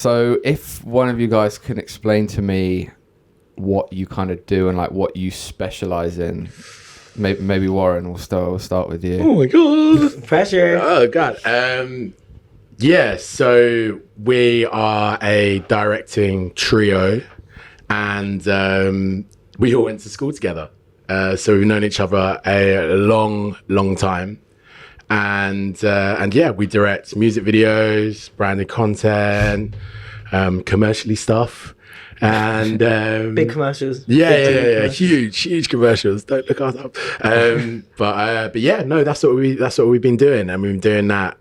So if one of you guys can explain to me what you kind of do and like what you specialize in, maybe Warren, we'll start with you. Oh my god, pressure! Oh god. Yeah. So we are a directing trio, and we all went to school together. So we've known each other a long time. And yeah, we direct music videos, branded content, commercially stuff, and big commercials. Yeah, huge commercials. Don't look us up. But yeah, no, that's what we've been doing, and we've been doing that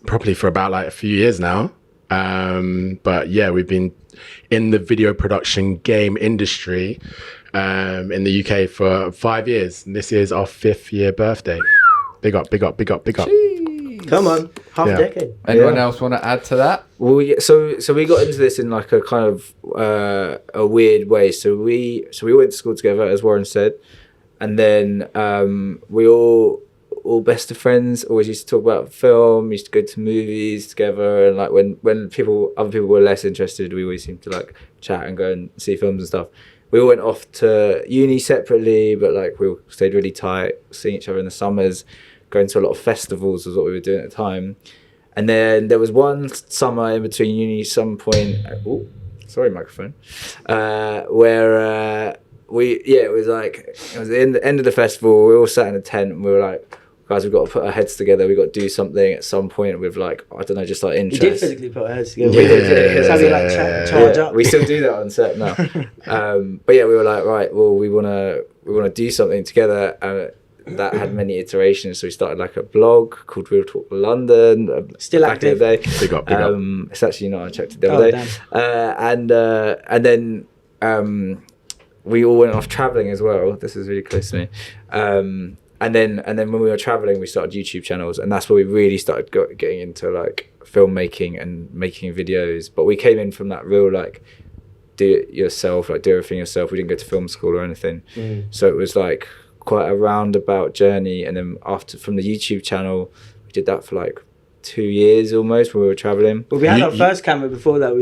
probably for about like a few years now. But yeah, we've been in the video production game industry in the UK for 5 years, and this is our 5th year birthday. Big up. Jeez. Come on, half a decade. Anyone else want to add to that? Well, yeah, so we got into this in like a kind of a weird way. So we went to school together, as Warren said, and then we all best of friends. Always used to talk about film. Used to go to movies together, and like when other people were less interested, we always seemed to like chat and go and see films and stuff. We all went off to uni separately, but like we all stayed really tight, seeing each other in the summers, going to a lot of festivals was what we were doing at the time. And then there was one summer in between uni, some point, sorry microphone, where it was the end of the festival. We all sat in a tent and we were like, guys, we've got to put our heads together. We've got to do something at some point with like, I don't know, just like interest. We did physically put our heads together. Yeah, we like charge up. We still do that on set now. But yeah, we were like, right, well, we wanna do something together, and that had many iterations. So we started like a blog called Real Talk London. Still active. Back in the day. Big up. It's actually not. I checked it the other day. And then we all went off traveling as well. This is really close to me. And then when we were traveling, we started YouTube channels, and that's where we really started getting into like filmmaking and making videos. But we came in from that real like do it yourself, like do everything yourself. We didn't go to film school or anything, so it was like quite a roundabout journey. And then from the YouTube channel, we did that for like 2 years almost when we were traveling. Well, we had our first camera before that.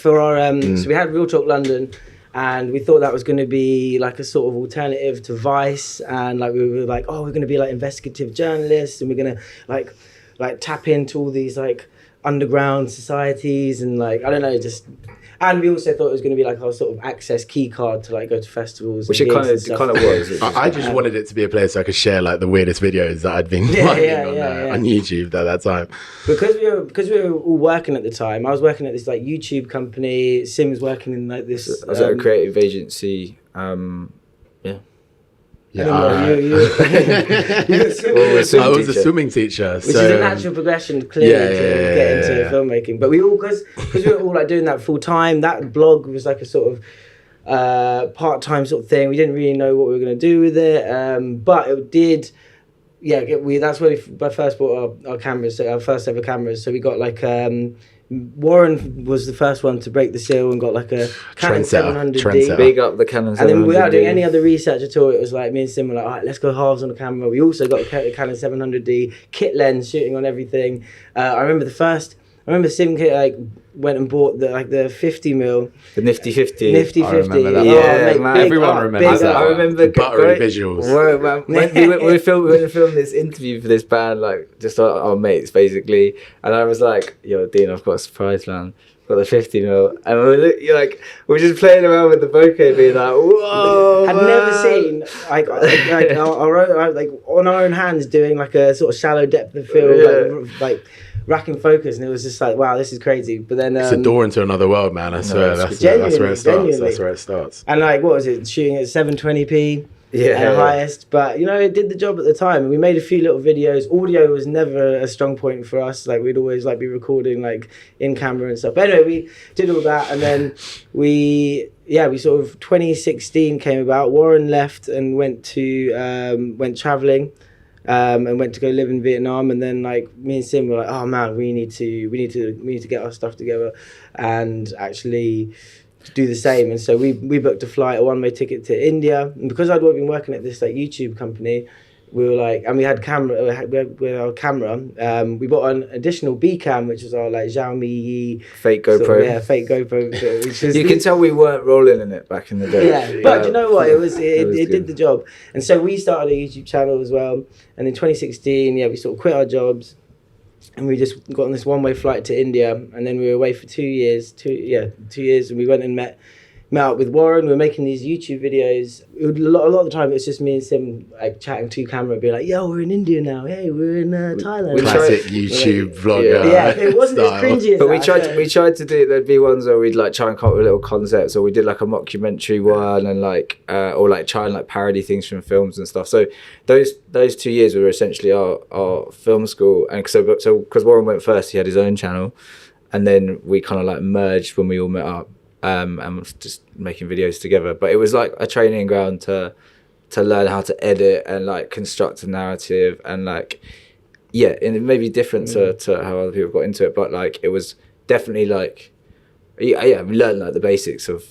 For our so we had Real Talk London. And we thought that was going to be like a sort of alternative to Vice, and like we were like, oh, we're going to be like investigative journalists, and we're going to like tap into all these like underground societies, and like I don't know, and we also thought it was going to be like our sort of access key card to like go to festivals, which it kind of was. I just wanted it to be a place so I could share like the weirdest videos that I'd been on YouTube at that time. Because we were all working at the time. I was working at this like YouTube company. Sim was working in like this. I was at a creative agency. You I was a swimming teacher, which is a natural progression clearly to get into filmmaking. But we all, because we were all like doing that full time. That blog was like a sort of part-time sort of thing. We didn't really know what we were going to do with it, but it did. Yeah, that's where we first bought our cameras, our first ever cameras. So we got like. Warren was the first one to break the seal and got like a Canon 700D. Big up the Canon 700D. And then without doing any other research at all, it was like me and Sim were like, all right, let's go halves on the camera. We also got a Canon 700D, kit lens, shooting on everything. I remember Sim like went and bought the 50mm. The Nifty 50. Nifty 50. I remember that. Yeah, man. Everyone remembers that. I remember buttery visuals. When we were filming this interview for this band, like just our mates basically, and I was like, "Yo, Dean, I've got a surprise, man. I've got the 50mm," and we're just playing around with the bokeh, being like, "Whoa!" I'd never seen like on our own hands doing like a sort of shallow depth of field, like racking focus, and it was just like, wow, this is crazy. But then it's a door into another world, man. I swear, that's where it starts. That's where it starts. And like, what was it? Shooting at 720p. Yeah, highest, but it did the job at the time, and we made a few little videos. Audio was never a strong point for us. Like we'd always like be recording like in camera and stuff. But anyway, we did all that, and then we sort of 2016 came about. Warren left and went traveling, and went to go live in Vietnam. And then like me and Sim were like, oh man, we need to get our stuff together and actually do the same. And so we booked a one-way ticket to India, and because I'd been working at this like YouTube company, we were like, and we had our camera. We bought an additional B cam, which was our like Xiaomi Fake GoPro. fake GoPro. Which is, You can tell we weren't rolling in it back in the day. yeah, but you know what? It good. did the job. And so we started a YouTube channel as well. And in 2016, we sort of quit our jobs, and we just got on this one-way flight to India. And then we were away for 2 years. 2 years, and we went and met up with Warren. We were making these YouTube videos. A lot of the time, it was just me and Sim like chatting to camera, being like, "Yo, we're in India now. Hey, we're in Thailand." Classic YouTube vlogger. Yeah, it wasn't as cringy as But that. we tried to do, there'd be ones where we'd like try and come up with little concepts, or we did like a mockumentary one, and like or like try and like parody things from films and stuff. So those 2 years were essentially our film school. And so because Warren went first, he had his own channel, and then we kind of like merged when we all met up, and was just making videos together. But it was like a training ground to learn how to edit and like construct a narrative, and like and it may be different to how other people got into it, but like it was definitely like we learned like the basics of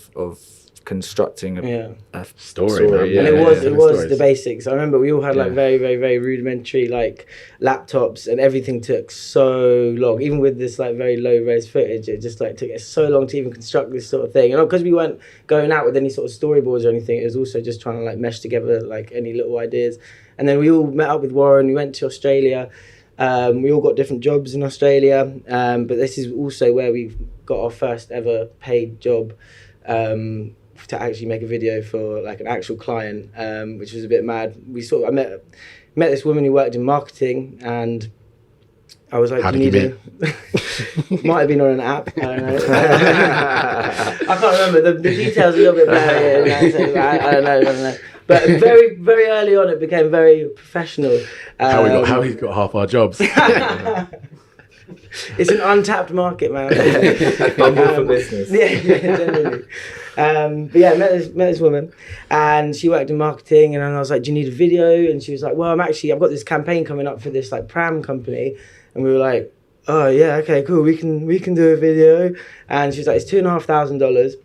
constructing a Story, man. And it was stories. the basics. I remember we all had like Yeah. very, very, very rudimentary like laptops, and everything took so long. Even with this like very low res footage, it just like took us so long to even construct this sort of thing. And because we weren't going out with any sort of storyboards or anything, it was also just trying to like mesh together like any little ideas. And then we all met up with Warren. We went to Australia. We all got different jobs in Australia, but this is also where we got our first ever paid job. To actually make a video for like an actual client, which was a bit mad. I met this woman who worked in marketing, and I was like, How "Do you did need a?" Might have been on an app. I don't know. I can't remember the details. A little bit blurry. So I don't know. But very, very early on, it became very professional. How we got half our jobs. It's an untapped market, man. bumble for business. Yeah, generally. But yeah, I met this woman, and she worked in marketing, and I was like, "Do you need a video?" And she was like, "Well, I've got this campaign coming up for this like pram company," and we were like, "Oh yeah, okay, cool, we can do a video." And she was like, "It's $2,500."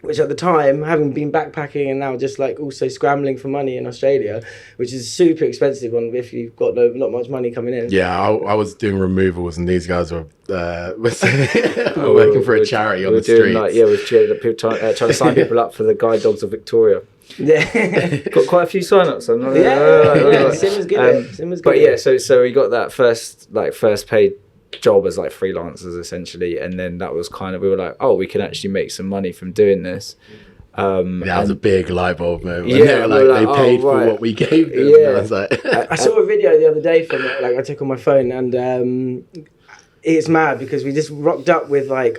Which at the time, having been backpacking and now just like also scrambling for money in Australia, which is super expensive if you've got not much money coming in. Yeah, I was doing removals, and these guys were working for a charity on the street. We've cheered people trying to sign people up for the Guide Dogs of Victoria. Yeah. Got quite a few sign-ups. Sim was good. Sim was good. But yeah, so we got that first paid job as like freelancers essentially, and then that was kind of, we were like, oh, we can actually make some money from doing this. That was a big light bulb moment. Yeah, they paid for what we gave them. Yeah. And I was like, I saw a video the other day from it, like I took on my phone, and it's mad because we just rocked up with like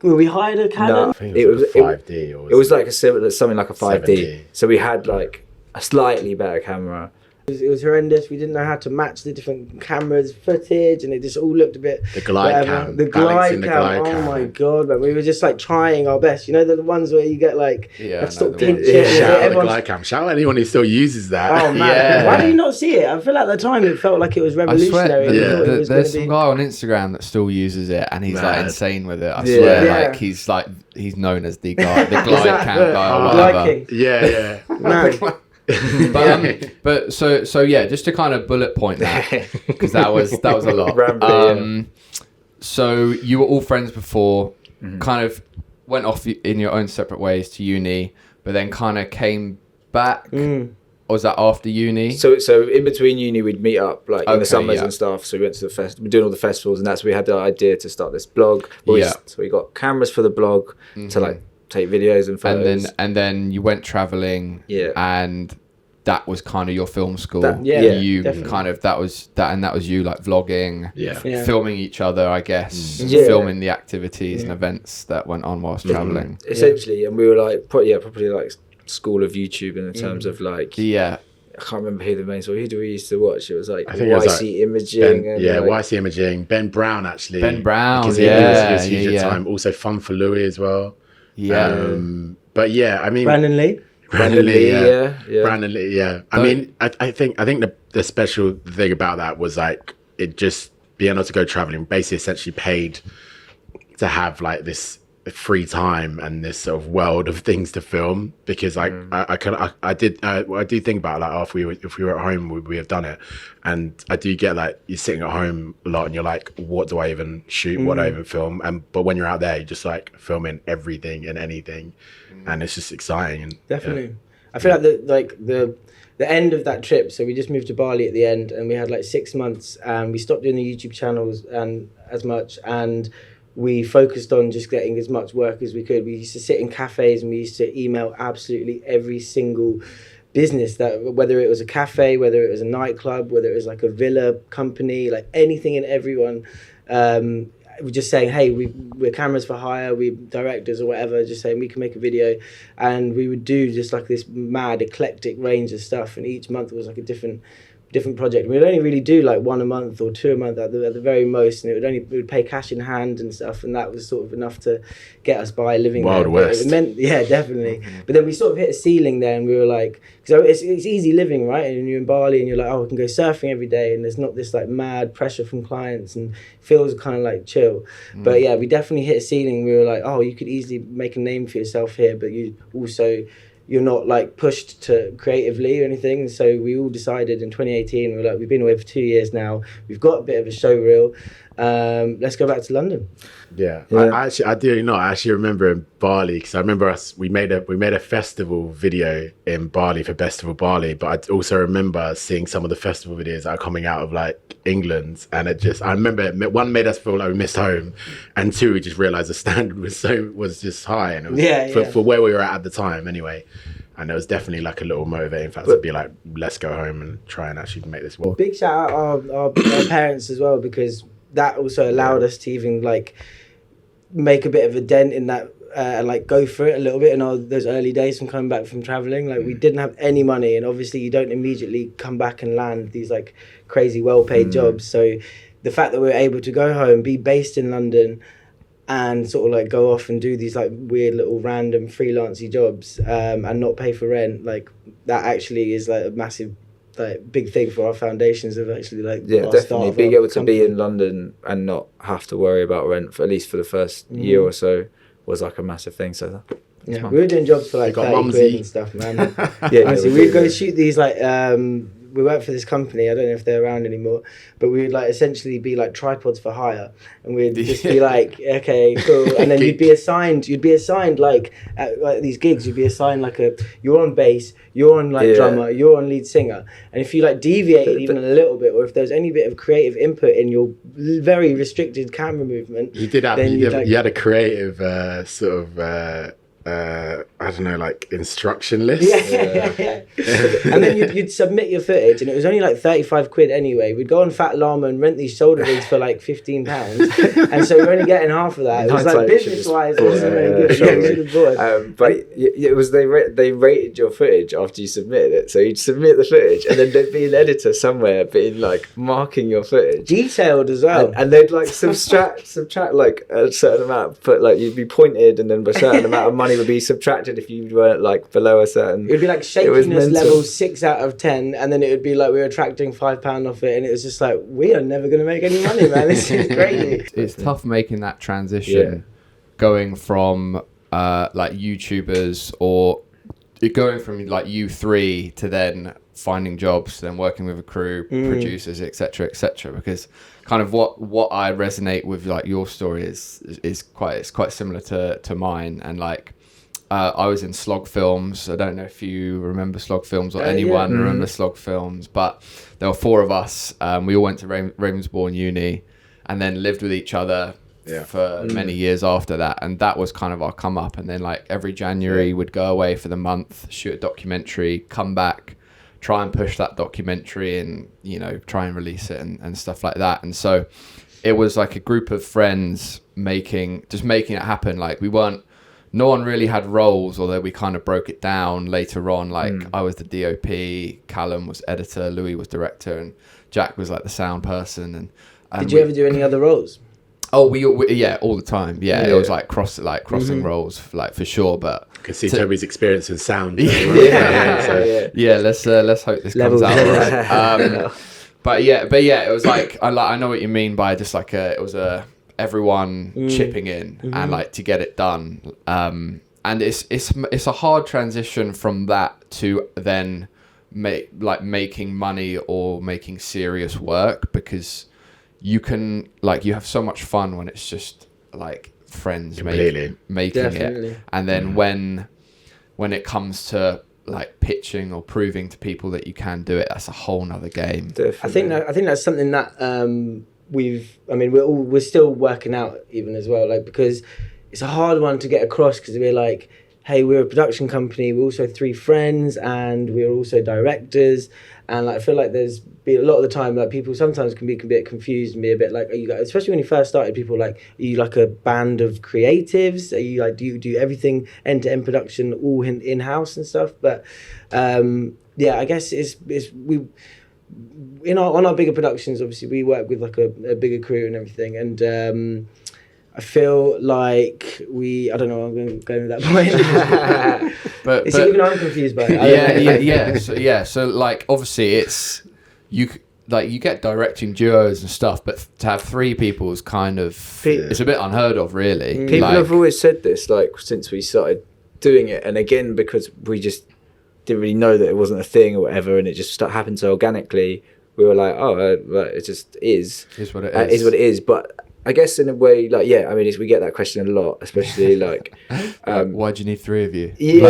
we hired a Canon. No, I think it was a 5D. It was like something like a 5D. 7D. So we had like a slightly better camera. It was horrendous. We didn't know how to match the different cameras' footage, and it just all looked a bit. The glide cam. The glide balancing the cam. glide Oh cam. my god, man! We were just like trying our best. You know the ones where you get like Yeah, have to sort of I know the pinch ones. it. and Shout out the everyone's- glide cam. Shout out anyone who still uses that. Oh man! Yeah. Why do you not see it? I feel like at the time it felt like it was I revolutionary. swear, and we Yeah. thought it was there's gonna some be- guy on Instagram that still uses it, and he's like Mad. insane with it. I Yeah. swear, Yeah. like he's known as the glide cam guy or Oh, whatever. Liking. Yeah. Man. But so yeah, just to kind of bullet point that, because that was a lot. Rambling, So you were all friends before, Mm-hmm. kind of went off in your own separate ways to uni, but then kind of came back. Or was that after uni? So in between uni, we'd meet up like in Okay, the summers yeah. and stuff. So we went to the fest. We're doing all the festivals, and that's where we had the idea to start this blog. Yeah. So we got cameras for the blog to like take videos and photos. and then you went traveling. Yeah. And that was kind of your film school. Yeah, you definitely. kind of that was you like vlogging. Yeah. Yeah. Filming each other, I guess, Yeah. filming the activities and events that went on whilst traveling. Essentially, and we were like, probably like school of YouTube in terms of like, Yeah, I can't remember who the main. So who do we used to watch? It was like I think it was, YC Imaging. and like, YC Imaging. Ben Brown, actually. Ben Brown, Because yeah, he was huge yeah. at the time. Also Fun for Louis as well. yeah. But yeah, I mean... Brandon Lee. Brandon Lee, yeah. yeah. Brandon Lee, yeah. I mean, I think the special thing about that was like it just being able to go traveling, basically essentially paid to have like this free time and this sort of world of things to film, because I do think about like if we were at home would we have done it, and I do get like you're sitting at home a lot and you're like, what do I even shoot, what do I even film, but when you're out there you're just like filming everything and anything, and it's just exciting. And definitely I feel like the end of that trip, so we just moved to Bali at the end, and we had like 6 months, and we stopped doing the YouTube channels and as much, and we focused on just getting as much work as we could. We used to sit in cafes and we used to email absolutely every single business, that whether it was a cafe, whether it was a nightclub, whether it was like a villa company, like anything and everyone. We're just saying, hey, we're cameras for hire, we directors or whatever, just saying we can make a video, and we would do just like this mad eclectic range of stuff, and each month was like a different project. We'd only really do like 1 a month or 2 a month at the very most, and we would pay cash in hand and stuff, and that was sort of enough to get us by living Wild there. West. It meant, yeah, definitely. But then we sort of hit a ceiling there, and we were like, because it's easy living, right? And you're in Bali and you're like, oh, we can go surfing every day, and there's not this like mad pressure from clients, and feels kind of like chill. But yeah, we definitely hit a ceiling. We were like, oh, you could easily make a name for yourself here, but you're not like pushed to creatively or anything. So we all decided in 2018, we're like, we've been away for 2 years now, we've got a bit of a show reel, let's go back to London. Yeah. I actually remember in Bali, because I remember we made a festival video in Bali for Festival Bali, but I also remember seeing some of the festival videos that are coming out of like England, and I remember one made us feel like we missed home, and two, we just realized the standard was just high, and it was for where we were at the time anyway. And it was definitely like a little motivating factor to be like, let's go home and try and actually make this work. Big shout out our parents as well, because that also allowed us to even like make a bit of a dent in that, and like go for it a little bit in those early days from coming back from traveling. Like we didn't have any money, and obviously you don't immediately come back and land these like crazy well-paid jobs. So the fact that we were able to go home, be based in London, and sort of like go off and do these like weird little random freelancey jobs, and not pay for rent, like that actually is like a massive like big thing for our foundations of actually like definitely being able to be in London and not have to worry about rent for at least for the first year or so was like a massive thing. So we were doing jobs for like 30 quid and stuff, man. Honestly, we'd go shoot these like we worked for this company, I don't know if they're around anymore, but we would like essentially be like tripods for hire, and we'd just be like, okay, cool, and then you'd be assigned like at like these gigs, you'd be assigned like you're on bass, you're on like drummer, you're on lead singer, and if you like deviated even a little bit, or if there was any bit of creative input in your very restricted camera movement, you had a creative sort of I don't know, like instruction list. Yeah. And then you'd submit your footage, and it was only like 35 quid anyway. We'd go on Fat Llama and rent these shoulder rigs for like £15, and so we're only getting half of that. It was like business wise, it wasn't very good. Yeah, we should have bought. But it was they rated your footage after you submitted it, so you'd submit the footage, and then there'd be an editor somewhere being like marking your footage, detailed as well, and they'd like subtract like a certain amount, but like you'd be pointed, and then a certain amount of money would be subtracted if you weren't like below a certain. It would be like shakiness level 6 out of 10, and then it would be like we were attracting £5 off it, and it was just like, we are never going to make any money, man. This is crazy. It's tough making that transition, going from like YouTubers, or going from like U3 to then finding jobs, then working with a crew, producers, etc., because kind of what I resonate with like your story is quite similar to mine. And like I was in Slog Films. I don't know if you remember Slog Films, or anyone remember Slog Films, but there were 4 of us. We all went to Ravensbourne Uni, and then lived with each other for many years after that, and that was kind of our come up. And then like every January we'd go away for the month, shoot a documentary, come back, try and push that documentary, and try and release it and stuff like that. And so it was like a group of friends making it happen. Like no one really had roles, although we kind of broke it down later on. Like I was the DOP, Callum was editor, Louis was director, and Jack was like the sound person. And did you ever do any other roles? Oh, we all the time. Yeah, it was like crossing roles, like for sure. But I can see Toby's experience in sound. Let's hope this comes out right. But yeah, it was like I know what you mean by just like it was a everyone chipping in and like to get it done. And it's a hard transition from that to then making money or making serious work, because you have so much fun when it's just like friends making Definitely. it, and then when it comes to like pitching or proving to people that you can do it, that's a whole nother game. Definitely. I think that's something that we're still working out even as well, like, because it's a hard one to get across, because we're like, hey, we're a production company, we're also 3 friends, and we're also directors, and like, I feel like there's been a lot of the time, like, people sometimes can be a bit confused and be a bit like, are you guys, especially when you first started, people are like, are you like a band of creatives? Are you like, do you do everything end-to-end production all in-house and stuff? But I guess it's we on our bigger productions, obviously we work with like a bigger crew and everything, and I feel like I don't know, I'm going with that point. but even I'm confused by it. So like, obviously it's you get directing duos and stuff, but to have 3 people is kind of it's a bit unheard of, really. People have always said this, like, since we started doing it, and again, because we just didn't really know that it wasn't a thing or whatever, and it just happened so organically, we were like, it just is what it is. Is what it is. But I guess in a way, like, we get that question a lot, especially like, why do you need 3 of you? Yeah,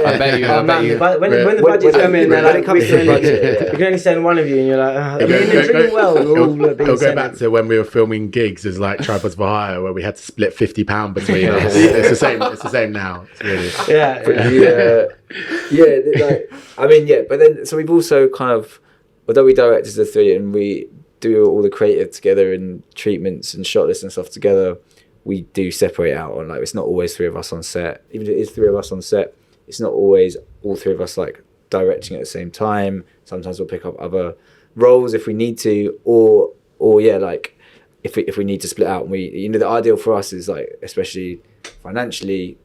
I bet you. When the budgets come in, when it comes to the budget, you can only send one of you, and you're like, they're doing well. It'll go back to when we were filming gigs as like Tripods for Hire, where we had to split £50 between us. It's the same now. It's really. But then, so we've also kind of, although we direct as the 3 and we do all the creative together and treatments and shot lists and stuff together, we do separate out on, like, it's not always 3 of us on set. Even if it is 3 of us on set, it's not always all 3 of us like directing at the same time. Sometimes we'll pick up other roles if we need to, or like if we need to split out. And the ideal for us is, like, especially financially,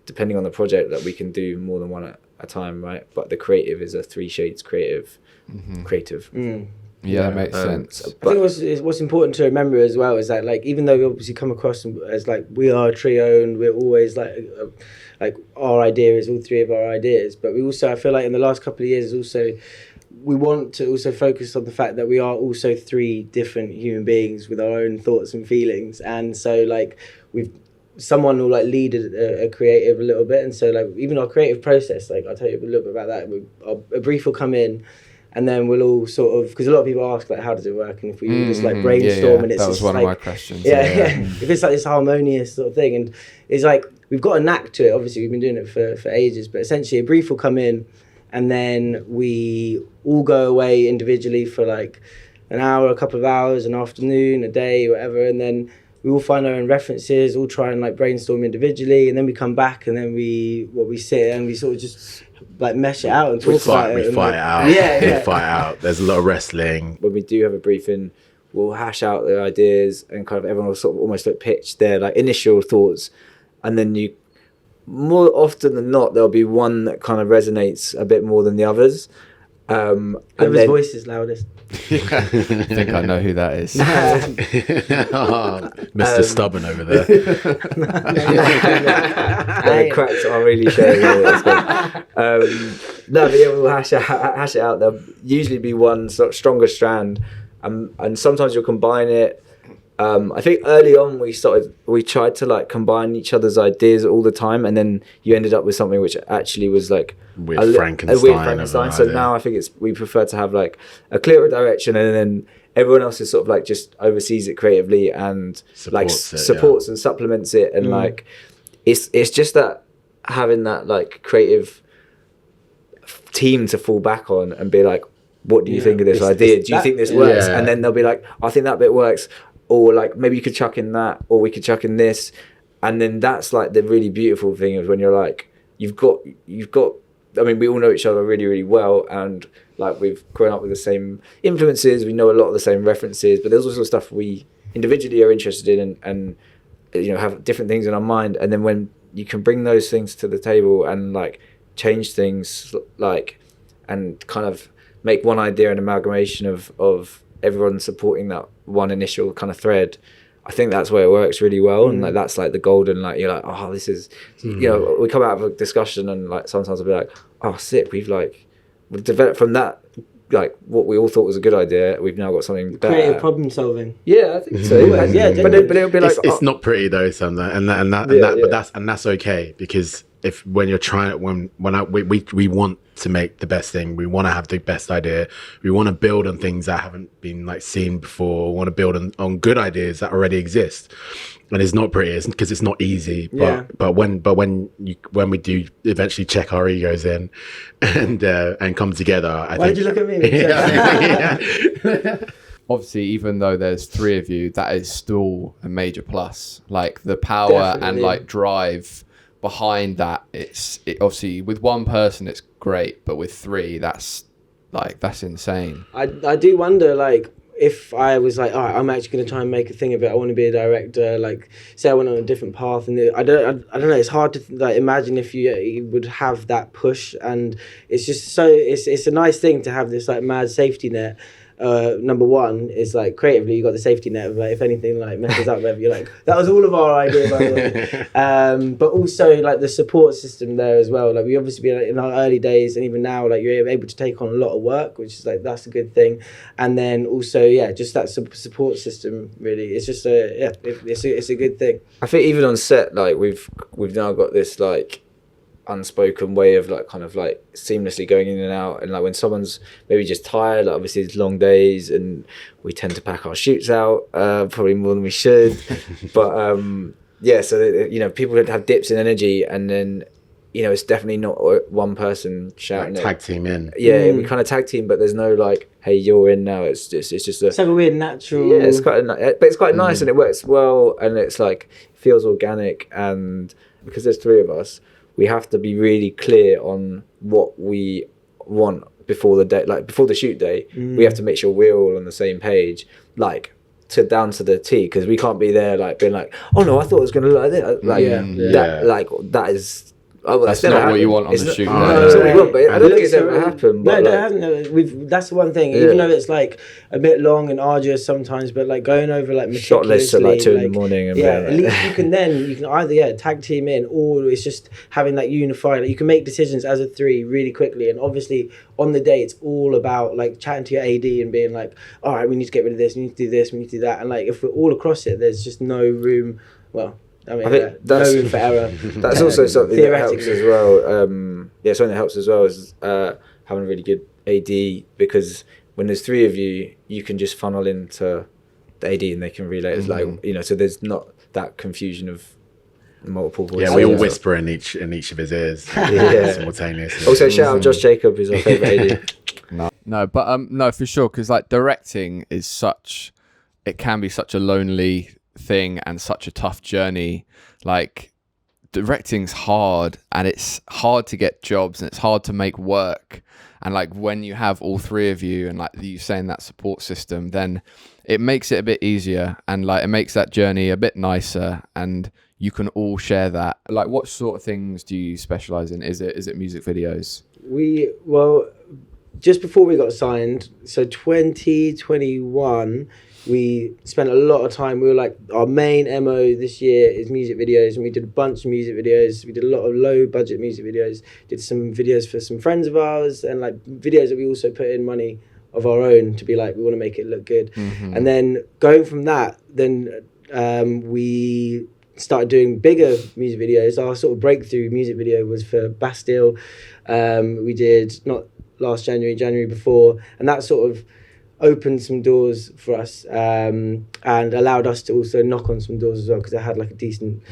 depending on the project, that we can do more than one at a time, right? But the creative is a 3 shades creative. Yeah, that makes sense. I think what's important to remember as well is that, like, even though we obviously come across as like we are a trio and we're always like our idea is all 3 of our ideas, but we also, I feel like in the last couple of years also, we want to also focus on the fact that we are also 3 different human beings with our own thoughts and feelings, and so like someone will like lead a creative a little bit, and so like even our creative process, like I'll tell you a little bit about that. A brief will come in, and then we'll all sort of, because a lot of people ask, like, how does it work? And if we all just like brainstorm, and it's that was just one like, of my questions. If it's like this harmonious sort of thing, and it's like we've got a knack to it. Obviously, we've been doing it for ages, but essentially, a brief will come in, and then we all go away individually for like an hour, a couple of hours, an afternoon, a day, whatever, and then we all find our own references, all try and like brainstorm individually, and then we come back, and then we sit and we sort of just like mesh it out and talk about it. We fight out. There's a lot of wrestling. When we do have a briefing, we'll hash out the ideas, and kind of everyone will sort of almost like pitch their like initial thoughts, and then more often than not, there'll be one that kind of resonates a bit more than the others. Whoever's voice is loudest. I think I know who that is. Mr. Stubborn over there. The cracks are really showing. We'll hash it out. There'll usually be one sort of stronger strand, and sometimes you'll combine it. I think early on we tried to like combine each other's ideas all the time, and then you ended up with something which actually was like a weird Frankenstein. So now I think we prefer to have like a clearer direction, and then everyone else is sort of like just oversees it creatively and supports and supplements it, and like it's just that having that like creative team to fall back on and be like, what do you think of this idea? Do you think this works? And then they'll be like, I think that bit works. Or like, maybe you could chuck in that, or we could chuck in this. And then that's like the really beautiful thing is when you're like, you've got, I mean, we all know each other really, really well. And like, we've grown up with the same influences. We know a lot of the same references, but there's also stuff we individually are interested in and, have different things in our mind. And then when you can bring those things to the table and like change things, like, and kind of make one idea an amalgamation of everyone supporting that one initial kind of thread, I think that's where it works really well, and like that's like the golden, like you're like, oh, this is, you know, we come out of a discussion and like sometimes I'll be like, oh, sick, we've developed from that, like what we all thought was a good idea, we've now got something better. Creative problem solving. Yeah, I think so. Yeah, but it'll be like, it's not pretty though, sometimes, but that's okay, because if when you're trying, we want to make the best thing, we want to have the best idea, we want to build on things that haven't been like seen before, we want to build on good ideas that already exist, and it's not pretty because it's not easy, but when we do eventually check our egos in and come together, Why did you look at me? Obviously, even though there's 3 of you, that is still a major plus. Like the power and like drive behind that, it obviously with one person it's great, but with 3 that's insane. I do wonder, like, if I was like, all right, I'm actually going to try and make a thing of it, I want to be a director, like say I went on a different path, and I don't know, it's hard to like imagine if you would have that push, and it's just so it's a nice thing to have this like mad safety net. Number one is like creatively you got the safety net of like if anything like messes up, you're like, that was all of our idea, by the way. But also like the support system there as well, like we obviously been like, in our early days, and even now like you're able to take on a lot of work, which is like that's a good thing. And then also just that support system, really, it's just it's a good thing. I think even on set, like we've now got this like unspoken way of like kind of like seamlessly going in and out, and like when someone's maybe just tired, like obviously it's long days and we tend to pack our shoots out probably more than we should, but so you know, people have dips in energy, and then you know it's definitely not one person shouting like tag team in. We kind of tag team, but there's no like, hey, you're in now. It's just it's like a weird natural, it's quite but it's quite nice, and it works well, and it's like feels organic. And because there's 3 of us, we have to be really clear on what we want before the day, like before the shoot day. We have to make sure we're all on the same page, like down to the T, because we can't be there like being like, oh no, I thought it was going to look like this. Like like that is. Oh, well, that's not what you want on the shoot. That's what we want, but I don't think it's ever happened. No, it hasn't. That's the one thing. Even though it's like a bit long and arduous sometimes, but like going over like shot lists at like 2 in the morning. And at least you can either tag team in, or it's just having that unified. Like, you can make decisions as a 3 really quickly, and obviously on the day it's all about like chatting to your AD and being like, all right, we need to get rid of this, we need to do this, we need to do that, and like if we're all across it, there's just no room. Well, I mean, that's no room for error. That's also something that helps as well. Something that helps as well is having a really good AD, because when there's 3 of you, you can just funnel into the AD and they can relay. It's like, you know, so there's not that confusion of multiple voices. Yeah, we all whisper in each of his ears simultaneously. Also, shout out Josh Jacob, who's our favourite AD. No, but no, for sure, because like directing is it can be such a lonely thing and such a tough journey. Like directing's hard, and it's hard to get jobs, and it's hard to make work, and like when you have all 3 of you and like you saying that support system, then it makes it a bit easier, and like it makes that journey a bit nicer, and you can all share that. Like, what sort of things do you specialize in? Is it music videos? Just before we got signed, so 2021, we spent a lot of time. We were like, our main MO this year is music videos, and we did a bunch of music videos. We did a lot of low budget music videos, did some videos for some friends of ours, and like videos that we also put in money of our own to be like, we want to make it look good. And then going from that, then we started doing bigger music videos. Our sort of breakthrough music video was for Bastille. We did not last January before, and that sort of opened some doors for us, and allowed us to also knock on some doors as well, because I had like a decent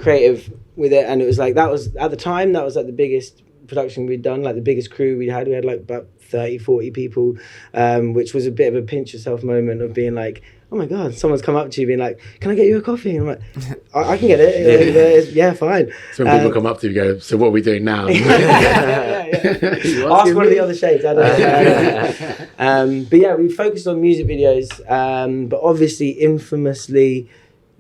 creative with it, and it was like, that was at the time, that was like the biggest production we'd done, like the biggest crew we had like about 30-40 people, which was a bit of a pinch yourself moment of being like, oh my god, someone's come up to you being like, can I get you a coffee? And I'm like, I can get it. Yeah, fine. So when people come up to you and go, so what are we doing now? Ask one of the other shades. I don't know. But yeah, we focused on music videos, but obviously infamously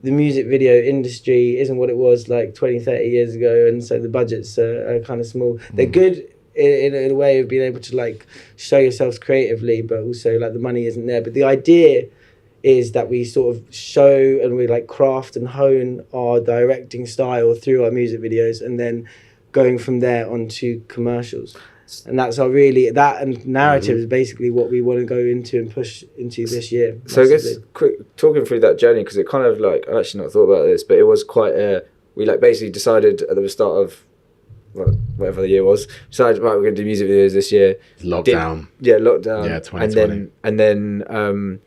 the music video industry isn't what it was like 20-30 years ago, and so the budgets are kind of small. They're good in a way of being able to like show yourselves creatively, but also like the money isn't there. But the idea is that we sort of show and we like craft and hone our directing style through our music videos, and then going from there onto commercials. And that's our really, that and narrative is basically what we want to go into and push into this year. So I guess quick talking through that journey, because it kind of like, I actually not thought about this, but it was quite we like basically decided at the start of whatever the year was, decided, right, we're going to do music videos this year. Lockdown. Lockdown. Yeah, 2020. And then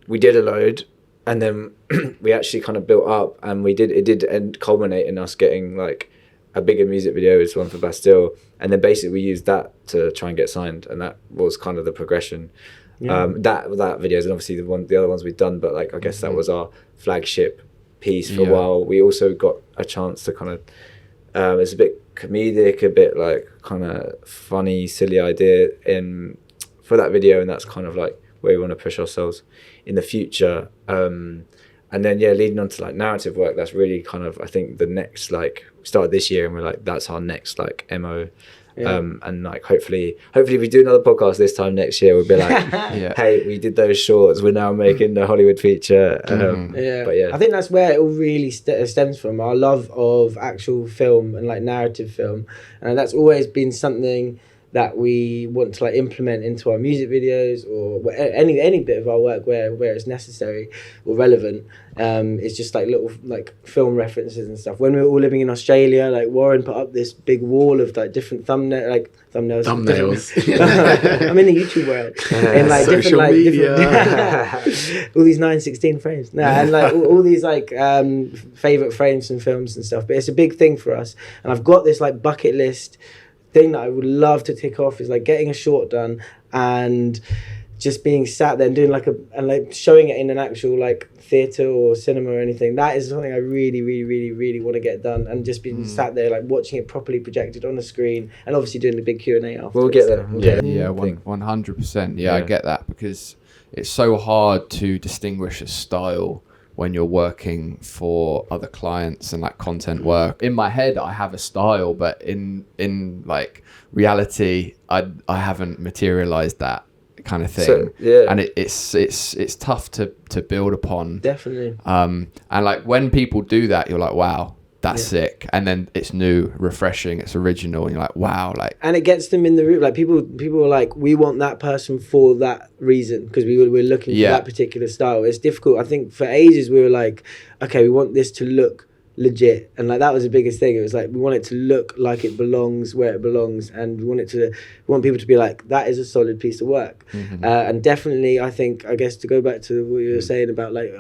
we did a load, and then we actually kind of built up, and it did end culminate in us getting like a bigger music video, is one for Bastille, and then basically we used that to try and get signed, and that was kind of the progression. That videos, and obviously the other ones we've done, but like I guess that was our flagship piece for a while. We also got a chance to kind of it's a bit comedic, a bit like kind of funny, silly idea for that video, and that's kind of like where we want to push ourselves in the future. And then leading on to like narrative work, that's really kind of, I think, the next, like, we started this year and we're like, that's our next like MO. And like hopefully if we do another podcast this time next year, we'll be like, hey, we did those shorts, we're now making the Hollywood feature. But I think that's where it all really stems from, our love of actual film and like narrative film, and that's always been something that we want to like implement into our music videos or any bit of our work where it's necessary or relevant. It's just like little like film references and stuff. When we were all living in Australia, like Warren put up this big wall of like different thumbnails. I'm in the YouTube world. And like social media. All these 9:16 frames. And like all these like favorite frames from films and stuff. But it's a big thing for us. And I've got this like bucket list thing that I would love to tick off, is like getting a short done and just being sat there and doing like showing it in an actual like theatre or cinema or anything. That is something I really, really, really, really want to get done, and just being sat there like watching it properly projected on the screen, and obviously doing the big Q&A after. We'll get there. 100%. I get that, because it's so hard to distinguish a style when you're working for other clients and like content work. In my head, I have a style, but in like reality, I haven't materialized that kind of thing. So, and it's tough to build upon. Definitely. And like when people do that, you're like, wow, that's sick. And then it's new, refreshing, it's original, and you're like, wow, like. And it gets them in the room. Like people are like, we want that person for that reason, because we're looking for that particular style. It's difficult. I think for ages we were like, okay, we want this to look legit, and like that was the biggest thing. It was like we want it to look like it belongs where it belongs, and we want people to be like, that is a solid piece of work. And definitely, I guess to go back to what you were saying about like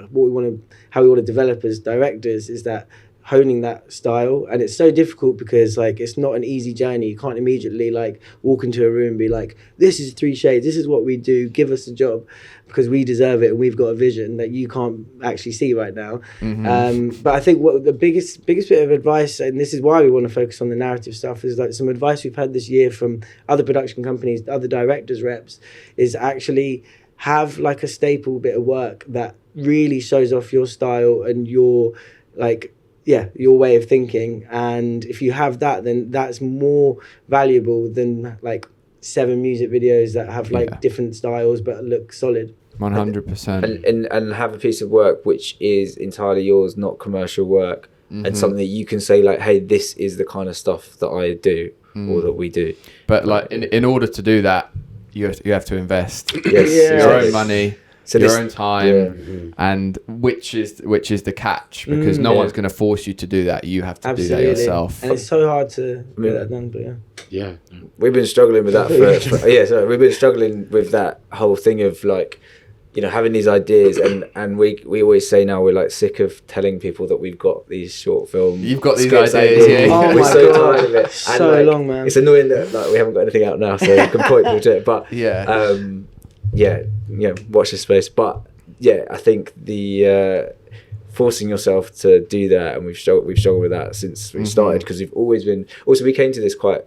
how we want to develop as directors, is that honing that style. And it's so difficult because like it's not an easy journey. You can't immediately like walk into a room and be like, this is 3 Shades, this is what we do, give us a job, because we deserve it and we've got a vision that you can't actually see right now. But I think what the biggest bit of advice, and this is why we want to focus on the narrative stuff, is like some advice we've had this year from other production companies, other directors, reps, is actually have like a staple bit of work that really shows off your style and your like your way of thinking. And if you have that, then that's more valuable than like 7 music videos that have like different styles but look solid. 100%. And have a piece of work which is entirely yours, not commercial work, and something that you can say like, hey, this is the kind of stuff that I do or that we do. But like in order to do that, you have to invest Yes. your own money, So your own time, and which is the catch, because no one's going to force you to do that. You have to do that yourself. And it's so hard to get that done, but we've been struggling with that we've been struggling with that whole thing of like, you know, having these ideas, and we always say now we're like sick of telling people that we've got these short film. You've got these ideas, Oh we're my so God. tired of it. So like, long, man. It's annoying that like we haven't got anything out now, so we can point people to it. But watch this space. But I think the forcing yourself to do that, and we've struggled with that since we started, because we've always been. Also, we came to this quite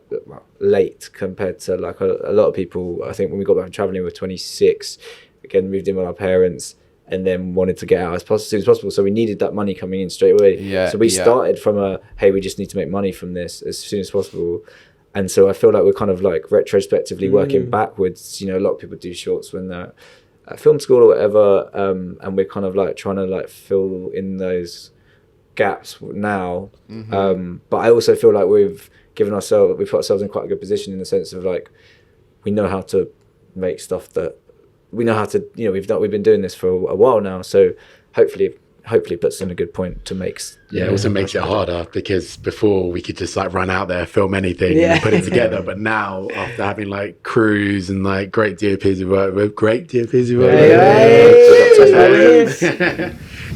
late compared to like a lot of people. I think when we got back from traveling, we were 26. Again, moved in with our parents, and then wanted to get out as soon as possible. So we needed that money coming in straight away. So we started from hey, we just need to make money from this as soon as possible. And so I feel like we're kind of like retrospectively working backwards. You know, a lot of people do shorts when they're at film school or whatever, and we're kind of like trying to like fill in those gaps now. But I also feel like we've put ourselves in quite a good position in the sense of like we know how to make stuff that we know how to, we've been doing this for a while now, so hopefully puts in a good point to make. It also makes it harder because before we could just like run out there, film anything and put it together. But now after having like crews and like great DOPs who work with,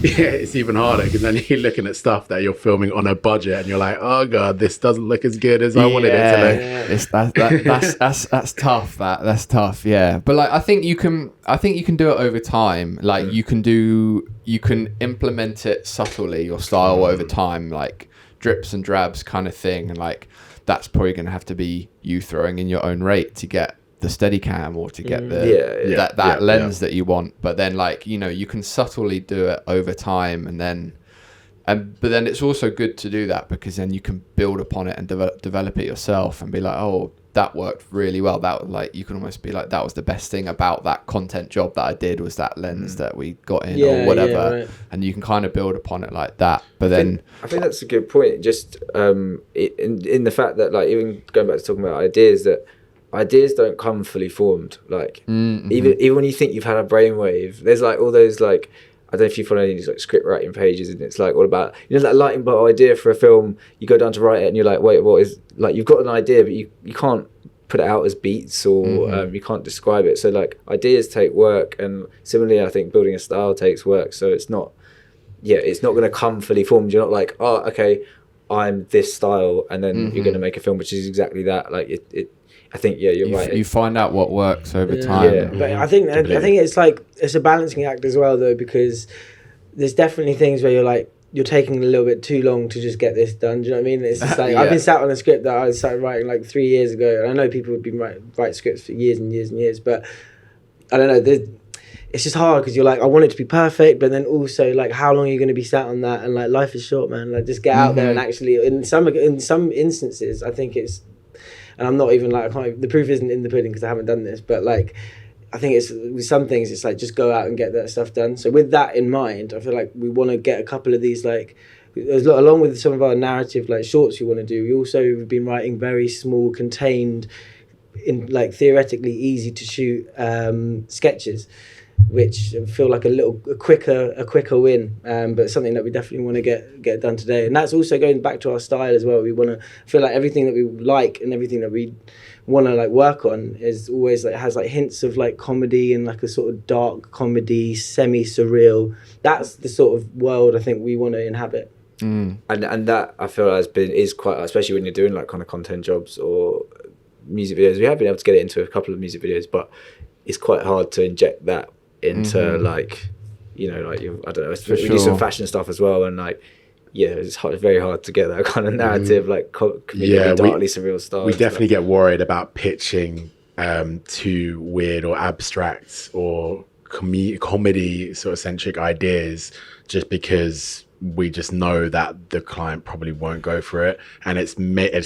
it's even harder because then you're looking at stuff that you're filming on a budget and you're like, oh god, this doesn't look as good as I wanted it to look. That's tough. That's tough. Yeah, but like I think you can do it over time. Like you can implement it subtly, your style over time, like drips and drabs kind of thing, and like that's probably going to have to be you throwing in your own rate to get the Steadicam or to get the that lens that you want. But then like you can subtly do it over time, but then it's also good to do that because then you can build upon it and develop it yourself and be like, oh, that worked really well. That like you can almost be like, that was the best thing about that content job that I did was that lens that we got in or whatever. And you can kind of build upon it like that. But I think that's a good point. Just in the fact that like even going back to talking about ideas, that ideas don't come fully formed. Like even when you think you've had a brainwave, there's like all those like, I don't know if you follow any of these like script writing pages, and it's like all about that lighting bulb idea for a film. You go down to write it, and you're like, wait, what is like? You've got an idea, but you can't put it out as beats or you can't describe it. So like ideas take work, and similarly, I think building a style takes work. So it's not going to come fully formed. You're not like, oh, okay, I'm this style, and then you're going to make a film which is exactly that. Like it I think you're right. You find out what works over time. Yeah, but I think it's like it's a balancing act as well though, because there's definitely things where you're taking a little bit too long to just get this done. Do you know what I mean? It's just like I've been sat on a script that I started writing like 3 years ago, and I know people have been write scripts for years and years and years, but I don't know. It's just hard because you're like, I want it to be perfect, but then also like, how long are you going to be sat on that? And like, life is short, man. Like, just get out there and actually, in some instances, I think it's. And I'm not even like, the proof isn't in the pudding because I haven't done this, but like, I think it's with some things, it's like, just go out and get that stuff done. So with that in mind, I feel like we want to get a couple of these, like, along with some of our narrative, like shorts we want to do, we also have been writing very small, contained, in like theoretically easy to shoot sketches, which feel like a quicker win, but something that we definitely want to get done today. And that's also going back to our style as well. We want to feel like everything that we like and everything that we want to like work on is always like has like hints of like comedy and like a sort of dark comedy, semi-surreal. That's the sort of world I think we want to inhabit. And that I feel is quite, especially when you're doing like kind of content jobs or music videos. We have been able to get it into a couple of music videos, but it's quite hard to inject that into like, I don't know, we do some fashion stuff as well, and like it's very hard to get that kind of narrative like darkly surreal style. We definitely get worried about pitching too weird or abstract or comedy sort of centric ideas, just because we just know that the client probably won't go for it, and it's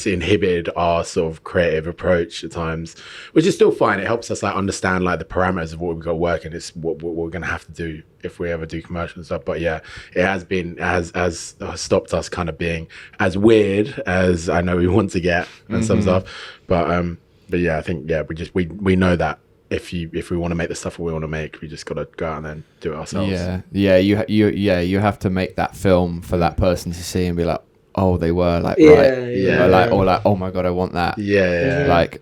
inhibited our sort of creative approach at times, which is still fine. It helps us like understand like the parameters of what we've got working. It's what we're gonna have to do if we ever do commercial stuff. But yeah, it has stopped us kind of being as weird as I know we want to get and some stuff. But yeah, I think we know that if we want to make the stuff we want to make, we just got to go out and then do it ourselves. You have to make that film for that person to see and be like, oh, they were like or like, oh my god, I want that. Like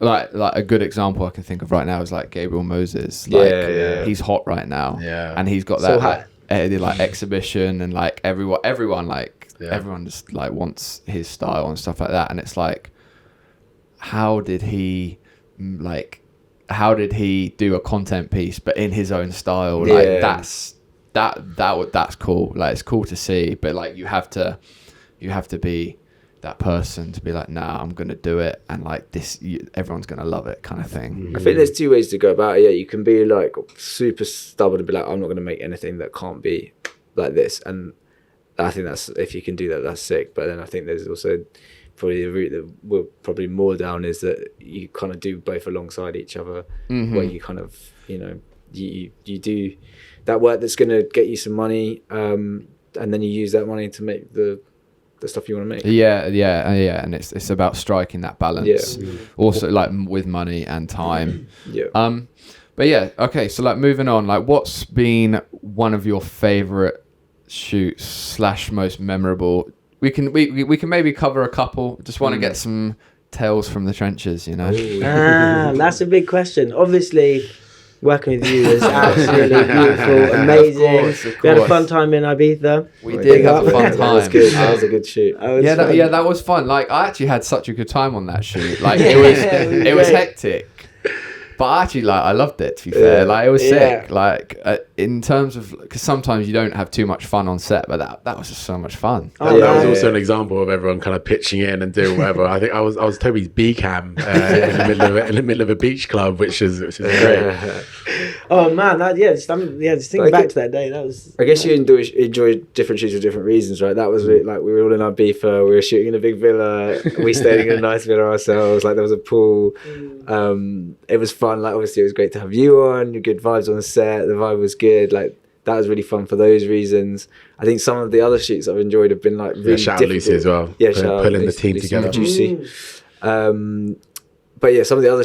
a good example I can think of right now is like Gabriel Moses. Like he's hot right now. And he's got that like exhibition, and like everyone just like wants his style and stuff like that. And it's like, how did he do a content piece but in his own style? Like that's cool. Like it's cool to see, but like you have to be that person to be like, nah, I'm gonna do it, and like this, everyone's gonna love it, kind of thing. I think there's two ways to go about it. You can be like super stubborn and be like, I'm not gonna make anything that can't be like this, and I think that's, if you can do that, that's sick. But then I think there's also probably the route that we're probably more down is that you kind of do both alongside each other, where you kind of you do that work that's going to get you some money, and then you use that money to make the stuff you want to make. Yeah, and it's about striking that balance. Also, like with money and time. But yeah, okay. So like moving on, like what's been one of your favorite shoots / most memorable? We can maybe cover a couple. Just want to get some tales from the trenches, you know. That's a big question. Obviously, working with you was absolutely beautiful, amazing. Of course. We had a fun time in Ibiza. We did have a fun time. That was good. That was a good shoot. That was fun. Like I actually had such a good time on that shoot. Like it was hectic. But actually, like I loved it. To be fair, like it was sick. Like in terms of, because sometimes you don't have too much fun on set, but that was just so much fun. That was also an example of everyone kind of pitching in and doing whatever. I think I was Toby's B cam in the middle of a beach club, which is great. Oh man, just thinking back to that day. That was. I guess you enjoy different shoots for different reasons, right? That was like we were all in Ibiza. We were shooting in a big villa. We stayed in a nice villa ourselves. Like there was a pool. It was fun. Like obviously it was great to have you on. Your good vibes on the set. The vibe was good. Like that was really fun for those reasons. I think some of the other shoots I've enjoyed have been like really shout out difficult. Lucy as well. Yeah, shout out pulling Lucy, the team together. Juicy. But yeah, some of the other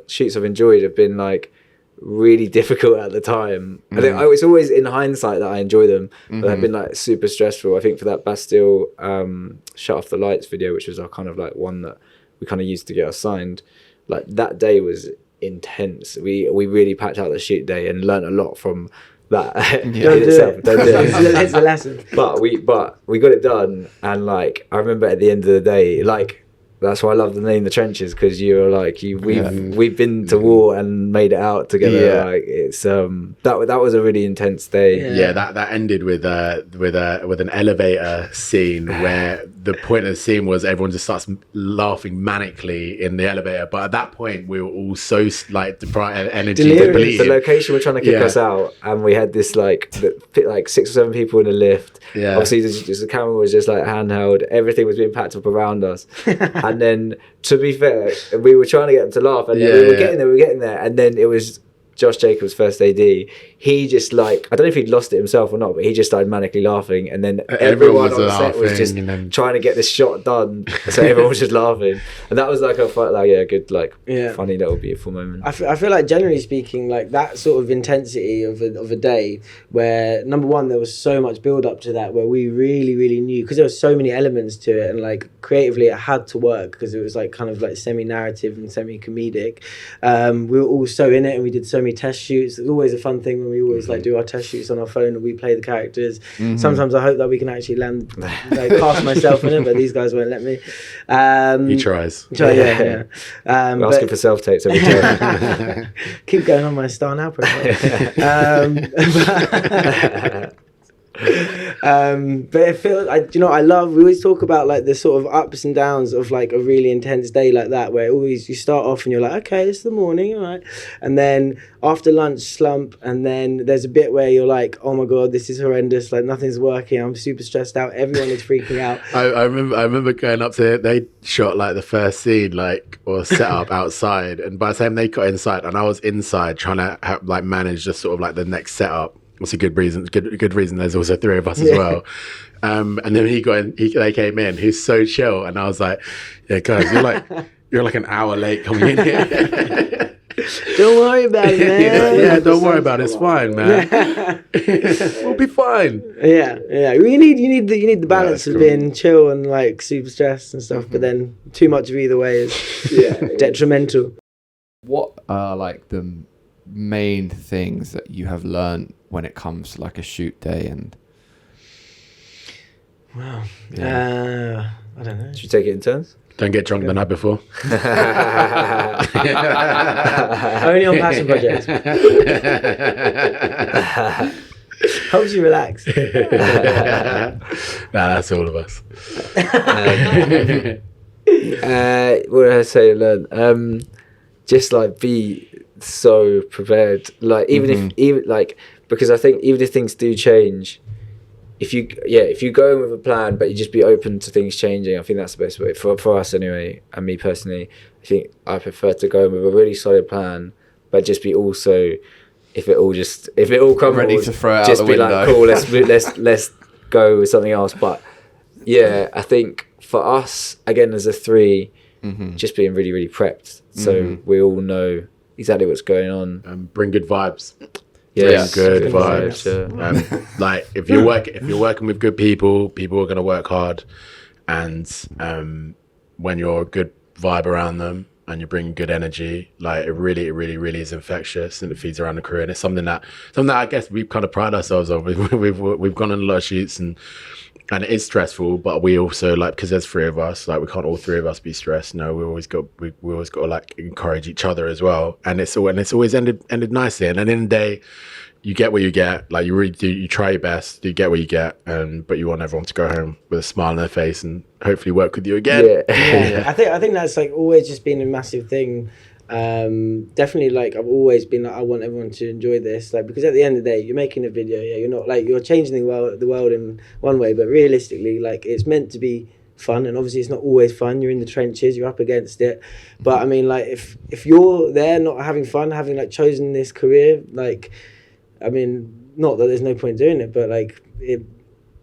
shoots I've enjoyed have been like really difficult at the time. I think it's always in hindsight that I enjoy them, but they've been like super stressful. I think for that Bastille Shut Off the Lights video, which was our kind of like one that we kind of used to get us signed, like that day was intense. We really packed out the shoot day and learned a lot from that. Don't do it. It's a lesson. But we got it done, and like I remember at the end of the day, like that's why I love the name The Trenches, because you're like we've been to war and made it out together. Like it's that was a really intense day. That ended with an elevator scene where the point of the scene was everyone just starts laughing manically in the elevator, but at that point we were all so like deprived energy to believe. The location were trying to kick us out, and we had this like 6 or 7 people in a lift. Obviously the camera was just like handheld, everything was being packed up around us. And then, to be fair, we were trying to get them to laugh, and we were getting there, and then it was Josh Jacobs, first AD. He just like, I don't know if he'd lost it himself or not, but he just started manically laughing, and then everyone on set was just trying to get this shot done, so everyone was just laughing, and that was like a good funny little beautiful moment. I feel like generally speaking, like that sort of intensity of a day where number one there was so much build up to that, where we really knew, because there were so many elements to it, and like creatively it had to work because it was like kind of like semi-narrative and semi-comedic. We were all so in it, and we did so many test shoots. It's always a fun thing when we always like do our test shoots on our phone and we play the characters. Sometimes I hope that we can actually cast myself in it, but these guys won't let me. He tries. We're asking for self-tapes every time. Keep going on my Star Now profile. But it feels, I love, we always talk about like the sort of ups and downs of like a really intense day like that, where always you start off and you're like, okay, it's the morning, all right, and then after lunch slump, and then there's a bit where you're like, oh my god, this is horrendous, like nothing's working, I'm super stressed out, everyone is freaking out. I remember going up to, they shot like the first scene or set up outside, and by the time they got inside and I was inside trying to like manage just sort of like the next setup. It's a good reason. Good reason. There's also 3 of us as well. And then they came in. He's so chill, and I was like, "Yeah, guys, you're like an hour late coming in here. Don't worry about it, man. Yeah, don't worry about it. It's fine, man. We'll be fine." Yeah. You need the balance of being chill and like super stressed and stuff, but then too much of either way is detrimental. What are like the main things that you have learned when it comes to like a shoot day? And I don't know. Should we take it in turns? Don't get drunk the night before. Only on passion projects. Helps you relax. That's all of us. What did I say? Learn. Just like be so prepared. Like even because I think even if things do change, if you go in with a plan, but you just be open to things changing, I think that's the best way for us anyway. And me personally, I think I prefer to go in with a really solid plan, but just be also if it all crumbles, Ready to throw it out just the be window. like, cool, let's go with something else. But yeah, I think for us again as a three, just being really really prepped, so we all know exactly what's going on. Bring good vibes. Yes. Bring good Yeah. vibes. Like if you're working with good people, people are going to work hard, and when you're a good vibe around them and you bring good energy, like it really is infectious, and it feeds around the crew, and it's something that I guess we kind of pride ourselves on. We've gone on a lot of shoots, and it is stressful, but we also like, because there's three of us, like we can't all three of us be stressed. No, we always got to like encourage each other as well, and it's always ended nicely. And at the end of the day, you get what you get. Like you really do, you try your best, you get what you get, but you want everyone to go home with a smile on their face and hopefully work with you again. Yeah. I think that's like always just been a massive thing. Definitely, like I've always been like, I want everyone to enjoy this, like, because at the end of the day you're making a video, you're not like, you're changing the world in one way, but realistically, like, it's meant to be fun, and obviously it's not always fun. You're in the trenches, you're up against it, but I mean, like, if you're there not having fun, having like chosen this career, like, I mean, not that there's no point doing it, but like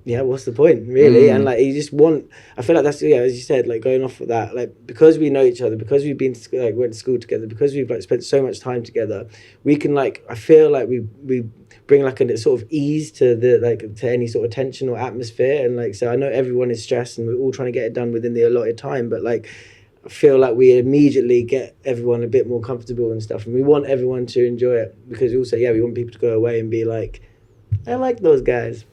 what's the point, really? And like, you just want, I feel like that's, as you said, like going off of that, like, because we know each other, because we've been like went to school together, because we've like spent so much time together, we can like, I feel like we bring like a sort of ease to the, like, to any sort of tension or atmosphere. And like, so I know everyone is stressed and we're all trying to get it done within the allotted time, but like, I feel like we immediately get everyone a bit more comfortable and stuff, and we want everyone to enjoy it, because also we want people to go away and be like, I like those guys.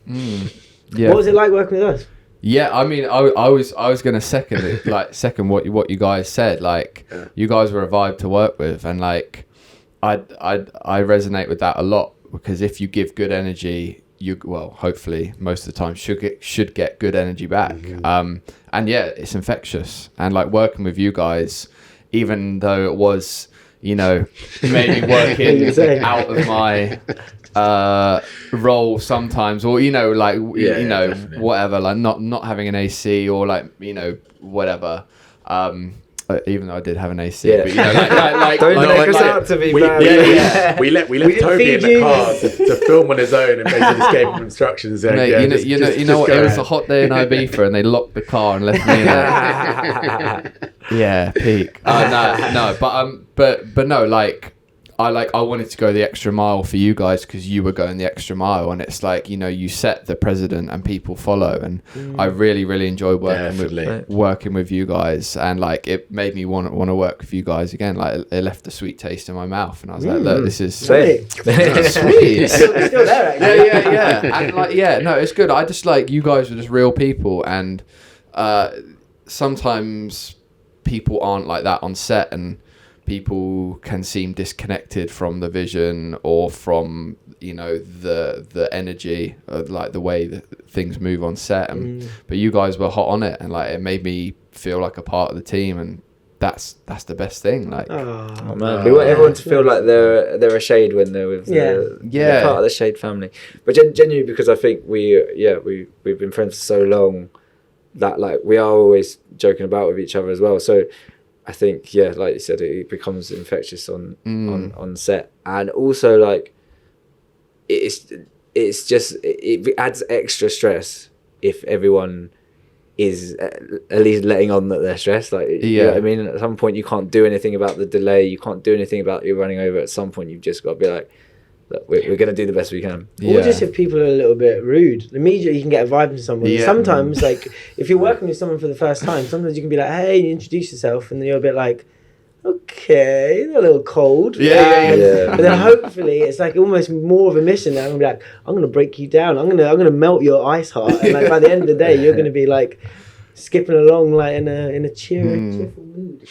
Yeah. What was it like working with us? Yeah, I mean, I was going to second it, like second what you guys said. Like, you guys were a vibe to work with, and like, I resonate with that a lot, because if you give good energy, hopefully most of the time should get good energy back. And yeah, it's infectious. And like working with you guys, even though it was, maybe working out of my role sometimes, or definitely. whatever, like not having an AC, or like whatever, even though I did have an AC, but don't make us out to be bad. We left Toby in the car to film on his own and basically just gave him instructions. Mate, you know what? It was a hot day in Ibiza, and they locked the car and left me in it. Yeah, peak. No, but no, like I wanted to go the extra mile for you guys, because you were going the extra mile, and it's like, you set the precedent and people follow, and I really really enjoy working with you guys, and like it made me want to work with you guys again. Like it left a sweet taste in my mouth, and I was like, look, this is sweet. Still there, actually. Yeah, and like, no, it's good. I just like, you guys are just real people, and sometimes people aren't like that on set, and people can seem disconnected from the vision, or from the energy of like the way that things move on set, and but you guys were hot on it, and like it made me feel like a part of the team, and that's the best thing. Like, oh man, we want everyone to feel like they're a Shade when they're with they're part of the Shade family. But genuinely, because I think we've been friends for so long that like we are always joking about with each other as well. So I think, like you said, it becomes infectious on set, and also like it's just, it adds extra stress if everyone is at least letting on that they're stressed. Like, you know what I mean? At some point, you can't do anything about the delay. You can't do anything about you running over. At some point, you've just got to be like, look, we're going to do the best we can. Or just if people are a little bit rude, immediately you can get a vibe from someone. Sometimes, like, if you're working with someone for the first time, sometimes you can be like, hey, you introduce yourself, and then you're a bit like, okay, they're a little cold. But then hopefully it's like almost more of a mission. I'm gonna be like, I'm gonna break you down. I'm gonna melt your ice heart. And like by the end of the day, you're gonna be like skipping along like in a cheerful mood.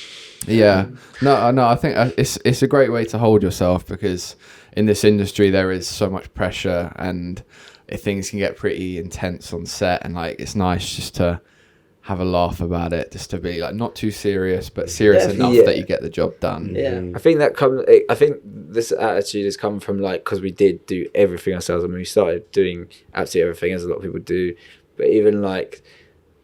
Yeah, no, I think it's a great way to hold yourself, because in this industry there is so much pressure, and things can get pretty intense on set, and like it's nice just to have a laugh about it, just to be like not too serious, but serious enough that you get the job done. I think this attitude has come from like, because we did do everything ourselves. I mean, we started doing absolutely everything, as a lot of people do, but even like,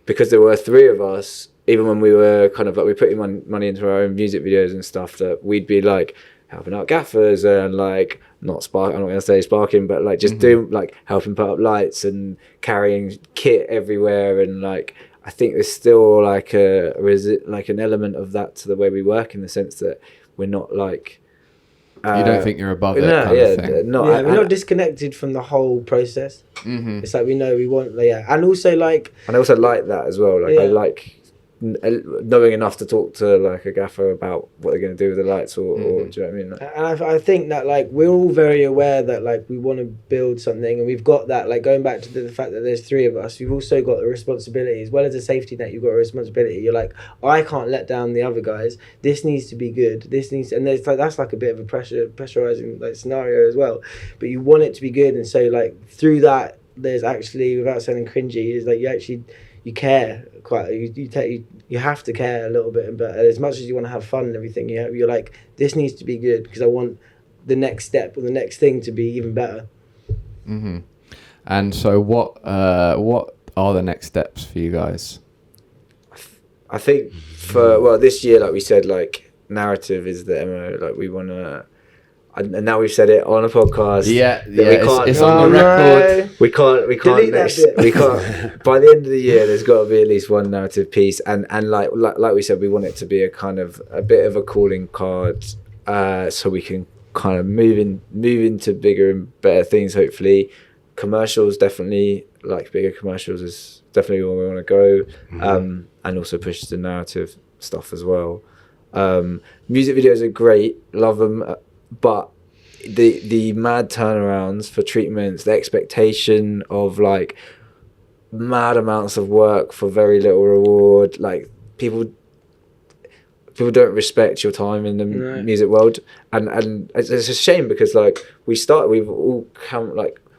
because there were three of us, even when we were kind of like, we put money into our own music videos and stuff, that we'd be like helping out gaffers and like not spark. I'm not going to say sparking, but like just doing like helping put up lights and carrying kit everywhere, and like I think there's still like like an element of that to the way we work, in the sense that we're not like. You don't think you're above it? No, kind of thing. We're not disconnected from the whole process. It's like we know we want, and also like. And I also like that as well. Like I like knowing enough to talk to like a gaffer about what they're going to do with the lights, or do you know what I mean? Like, and I think that like we're all very aware that like we want to build something, and we've got that, like going back to the fact that there's 3 of us, we've also got a responsibility as well as a safety net. You've got a responsibility. You're like, I can't let down the other guys. This needs to be good. And there's like, that's like a bit of a pressurizing like scenario as well, but you want it to be good. And so like through that, there's actually, without sounding cringy, is like you care quite. You have to care a little bit, but as much as you want to have fun and everything, you're like, this needs to be good because I want the next step or the next thing to be even better. And so, what are the next steps for you guys? I think for this year, like we said, like narrative is the MO. Like we want to. And now we've said it on a podcast. It's on the record. We can't. We can't. By the end of the year, there's got to be at least one narrative piece, and like we said, we want it to be a kind of a bit of a calling card, so we can kind of move into bigger and better things. Hopefully, commercials definitely, like bigger commercials is definitely where we want to go, and also push the narrative stuff as well. Music videos are great, love them. But the mad turnarounds for treatments, the expectation of like mad amounts of work for very little reward, like people don't respect your time in the music world, and it's a shame because like we all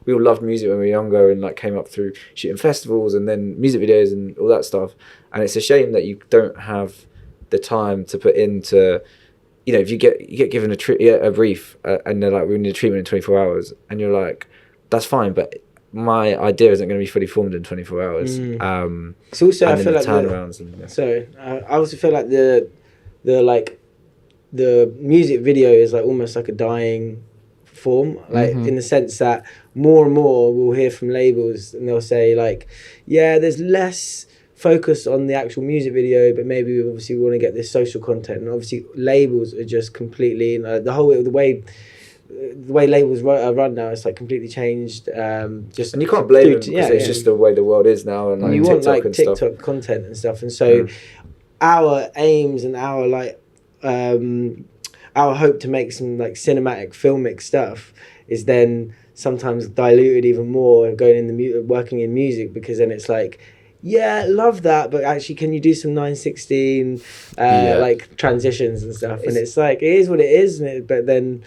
loved music when we were younger and like came up through shooting festivals and then music videos and all that stuff, and it's a shame that you don't have the time to put into. You know, if you get given a brief and they're like, we need a treatment in 24 hours, and you're like, that's fine, but my idea isn't going to be fully formed in 24 hours. It's also, I feel like turnarounds. I also feel like the music video is like almost like a dying form, like in the sense that more and more we'll hear from labels and they'll say like, yeah, there's less focus on the actual music video, but maybe we obviously want to get this social content, and obviously labels are just completely the way labels run now, it's like completely changed. And you can't blame them because it's just the way the world is now, and like you TikTok want like and TikTok stuff. content and stuff, and so our aims and our like our hope to make some like cinematic filmic stuff is then sometimes diluted even more going in working in music, because then it's like, yeah, love that, but actually can you do some 9/16 like transitions and stuff? And it's like, it is what it is, but then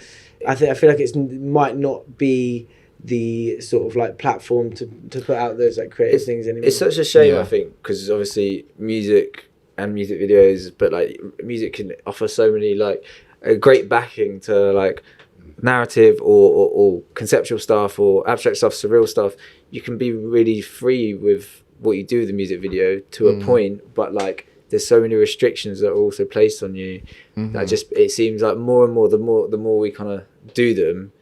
I feel like it might not be the sort of like platform to put out those like creative things anymore. It's such a shame, I think, because obviously music and music videos, but like music can offer so many like a great backing to like narrative or conceptual stuff or abstract stuff, surreal stuff. You can be really free with what you do with the music video to a point, but like there's so many restrictions that are also placed on you that just, it seems like more and more the more we kind of do them,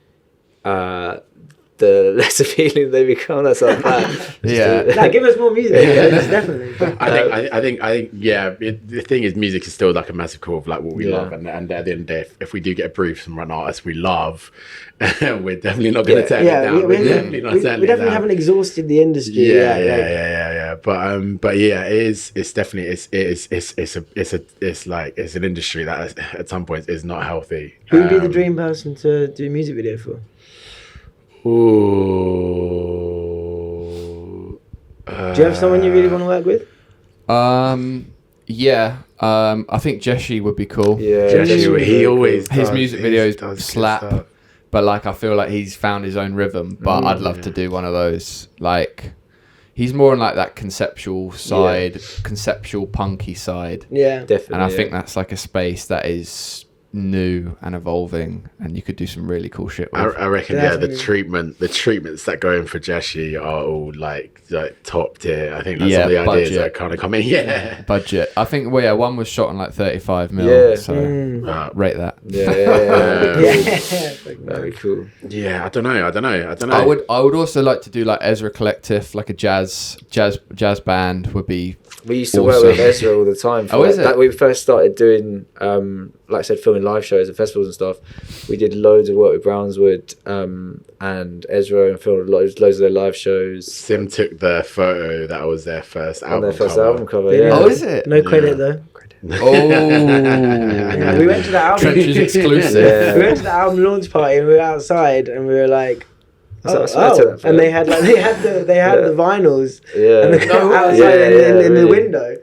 the less appealing they become. That's our plan. Give us more music. Definitely. I think the thing is, music is still like a massive core of like what we love, and at the end of the day, if we do get a brief from an artist we love, we're definitely not going to turn it down. We definitely haven't exhausted the industry. But yeah, it's definitely it's an industry that at some point is not healthy. Who would be the dream person to do a music video for? Do you have someone you really want to work with? I think Jeshi would be cool. He always his music videos slap, but like I feel like he's found his own rhythm. But I'd love to do one of those. Like he's more on like that conceptual side, conceptual punky side. Yeah, definitely. And I think that's like a space that is new and evolving, and you could do some really cool shit with. I reckon, Definitely. the treatments that go in for Jeshi are all like top tier. I think that's Yeah, all the ideas budget. that kind of come in. Yeah. Budget. I think, well, yeah, one was shot on like 35 mil. Yeah. So Uh, rate that. Yeah, that'd be cool. yeah, I don't know. I would also like to do like Ezra Collective, like a jazz band would be. We used to work with Awesome. Ezra all the time. Oh, is it? Like we first started doing, like I said, filming live shows and festivals and stuff. We did loads of work with Brownswood and Ezra, and filmed loads of their live shows Sim took the photo that was their first on album their first cover. album cover. Really? Yeah. Oh, is it? No credit Yeah. though. Oh, Yeah, we went to the album. Trenches exclusive. Yeah. We went to the album launch party and we were outside and we were like, So I swear to that and they had the vinyls and the No way. outside in the really. window,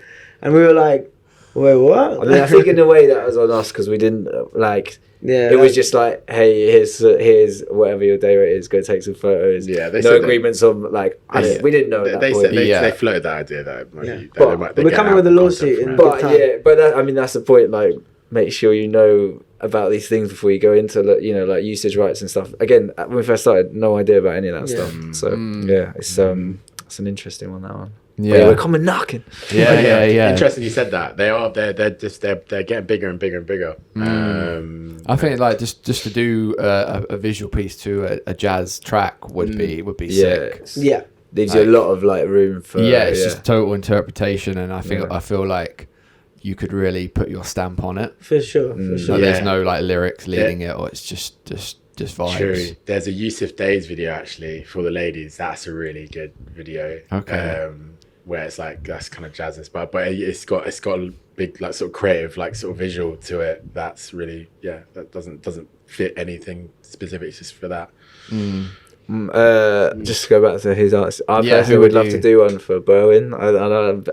and we were like, wait, what? I mean, I think in a way that was on us because we didn't like. Yeah, It was just like, hey, here's whatever your day rate is. Go take some photos. Yeah, they no said agreements on like. We didn't know at that They point. said they floated that idea that But we're coming with a lawsuit in- But Good time. yeah, but I mean that's the point. Like, make sure you know about these things before you go into like usage rights and stuff. Again, when we first started, no idea about any of that Yeah. stuff. So yeah, it's an interesting one, that one. But Yeah. we're coming knocking. Yeah. Interesting you said that. They're getting bigger and bigger and bigger. I think like just to do a visual piece to a jazz track would be sick. Yeah, Leaves you a lot of like room for. Yeah, it's just total interpretation, and I Yeah. feel like you could really put your stamp on it. for sure. Like, Yeah. there's no like lyrics leading it, or it's just vibes. True. There's a Yusuf Days video actually for the ladies. That's a really good video. Okay. Where it's like that's kind of jazz inspired, but it's got a big like sort of creative like sort of visual to it. That's really that doesn't fit anything specific. It's just for that. Just to go back to his arts, I Yeah, personally who would would love you- to do one for Bowen. I'm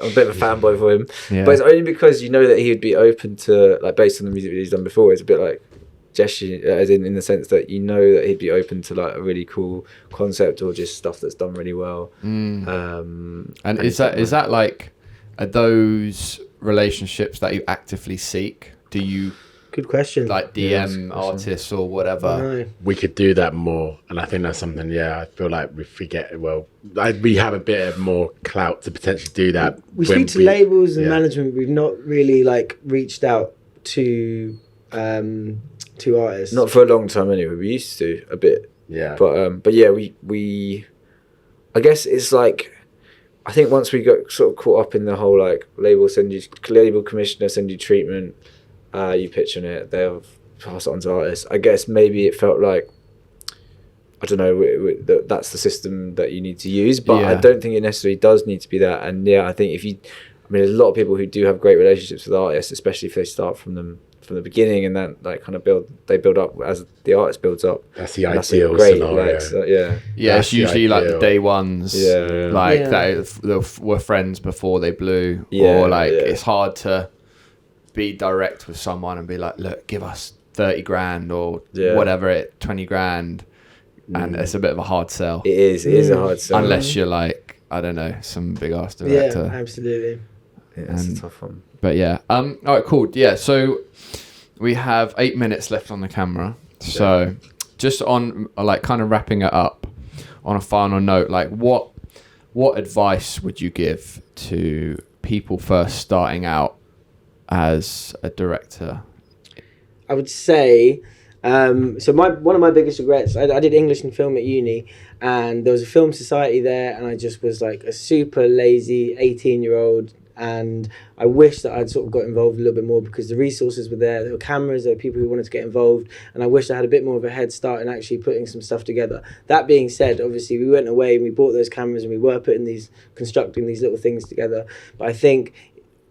a bit of a fanboy for him, Yeah. but it's only because you know that he would be open to, like, based on the music that he's done before. It's a bit like Jeshi, as in the sense that you know that he'd be open to like a really cool concept or just stuff that's done really well. And is stuff that like, are those relationships that you actively seek? Do you Good question. like DM artists or whatever? No. We could do that more, and I think that's something. I feel like if we get we have a bit of more clout to potentially do that. We when speak to labels and yeah. management. We've not really like reached out to artists. Not for a long time anyway. We used to a bit, Yeah, but yeah, we I guess it's like, I think once we got sort of caught up in the whole like label commissioner send you treatment, you pitch on it, they'll pass it on to artists. I guess maybe it felt like, I don't know, that's the system that you need to use, but I Yeah. don't think it necessarily does need to be that. And yeah, I think there's a lot of people who do have great relationships with artists, especially if they start from the beginning, and then like kind of build up as the artist builds up. that's the And that's ideal great, scenario. like, so, yeah. Yeah, That's it's the usually like the ideal. day ones, Yeah. like Yeah. that were friends before they blew, Yeah, or like yeah. it's hard to be direct with someone and be like, look, give us 30 grand or Yeah. whatever 20 grand, and it's a bit of a hard sell It is a hard sell. unless you're like, I don't know, some big ass Yeah, director. absolutely. Yeah, it's and- a tough one. But yeah, all right, cool. Yeah, so we have 8 minutes left on the camera. So just on like kind of wrapping it up on a final note, like what advice would you give to people first starting out as a director? I would say, so one of my biggest regrets, I did English and film at uni, and there was a film society there, and I just was like a super lazy 18-year-old, and I wish that I'd sort of got involved a little bit more because the resources were there were cameras, there were people who wanted to get involved, and I wish I had a bit more of a head start in actually putting some stuff together. That being said, obviously we went away and we bought those cameras and we were constructing these little things together, but I think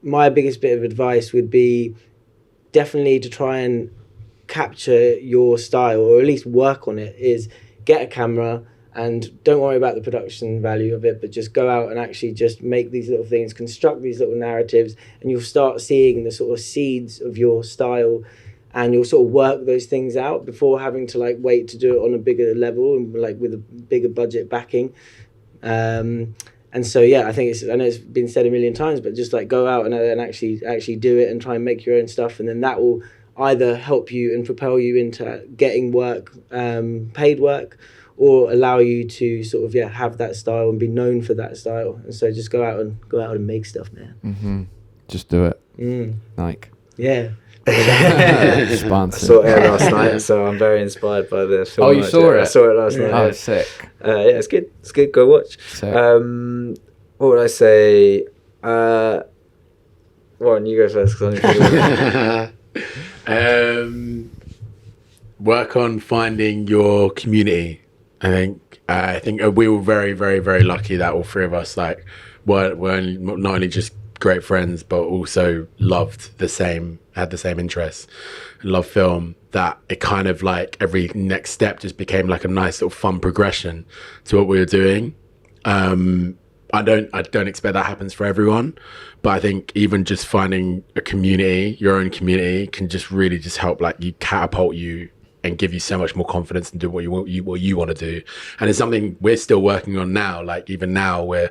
my biggest bit of advice would be definitely to try and capture your style, or at least work on it, is get a camera and don't worry about the production value of it, but just go out and actually just make these little things, construct these little narratives, and you'll start seeing the sort of seeds of your style, and you'll sort of work those things out before having to like wait to do it on a bigger level and like with a bigger budget backing. And so yeah, I think I know it's been said a million times, but just like go out and actually do it and try and make your own stuff, and then that will either help you and propel you into getting work, paid work, or allow you to sort of have that style and be known for that style. And so just go out and make stuff, man. Just do it. Nike. Yeah. I saw it last night, so I'm very inspired by the film. Oh, you saw it? I saw it last night. Oh, sick. Yeah, it's good. It's good. Go watch. Sick. What would I say? Warren, you go first. 'Cause Work on finding your community. I think we were very, very, very lucky that all three of us were not only just great friends, but also had the same interests, and loved film. That it kind of every next step just became like a nice little fun progression to what we were doing. I don't expect that happens for everyone, but I think even just finding a community, your own community, can just really just help you catapult you and give you so much more confidence in doing what you want to do. And it's something we're still working on now. Even now we're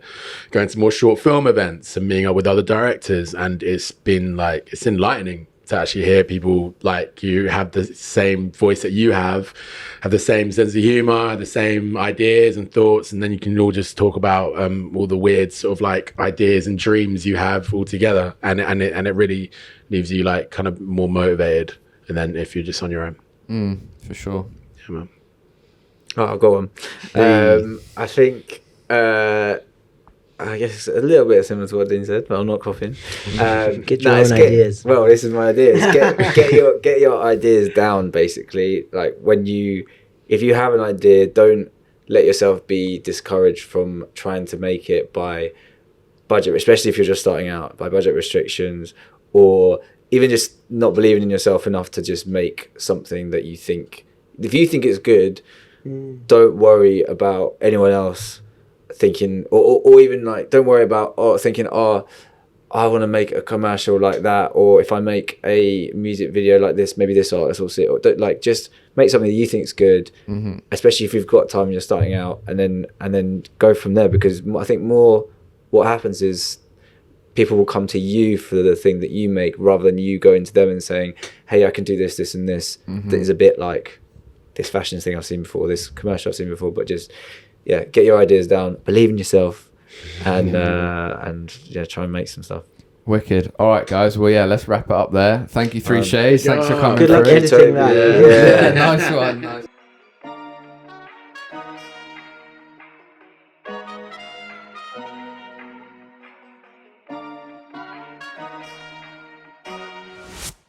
going to more short film events and meeting up with other directors, and it's been it's enlightening to actually hear people like you have the same voice that you have the same sense of humor, the same ideas and thoughts, and then you can all just talk about all the weird sort of ideas and dreams you have all together, and it really leaves you kind of more motivated than if you're just on your own. For sure. Yeah, man. Oh, I'll go on. I think I guess a little bit similar to what Dean said, but I'm not coughing. Get your own ideas. Well, this is my ideas. Get your ideas down. Basically, if you have an idea, don't let yourself be discouraged from trying to make it by budget, especially if you're just starting out, by budget restrictions, or even just not believing in yourself enough to just make something that you think. If you think it's good, don't worry about anyone else thinking, or even don't worry about thinking, I want to make a commercial like that, or if I make a music video like this, maybe this artist will see it. Or just make something that you think is good, especially if you've got time and you're starting out, and then go from there. Because I think what happens is people will come to you for the thing that you make, rather than you going to them and saying, hey, I can do this, this and this. That is a bit like this fashion thing I've seen before, this commercial I've seen before. But just get your ideas down, believe in yourself, and try and make some stuff. Wicked. All right, guys. Well, let's wrap it up there. Thank you, Three Shades. Thanks for coming. Good luck through. editing that. Yeah, nice one. Nice.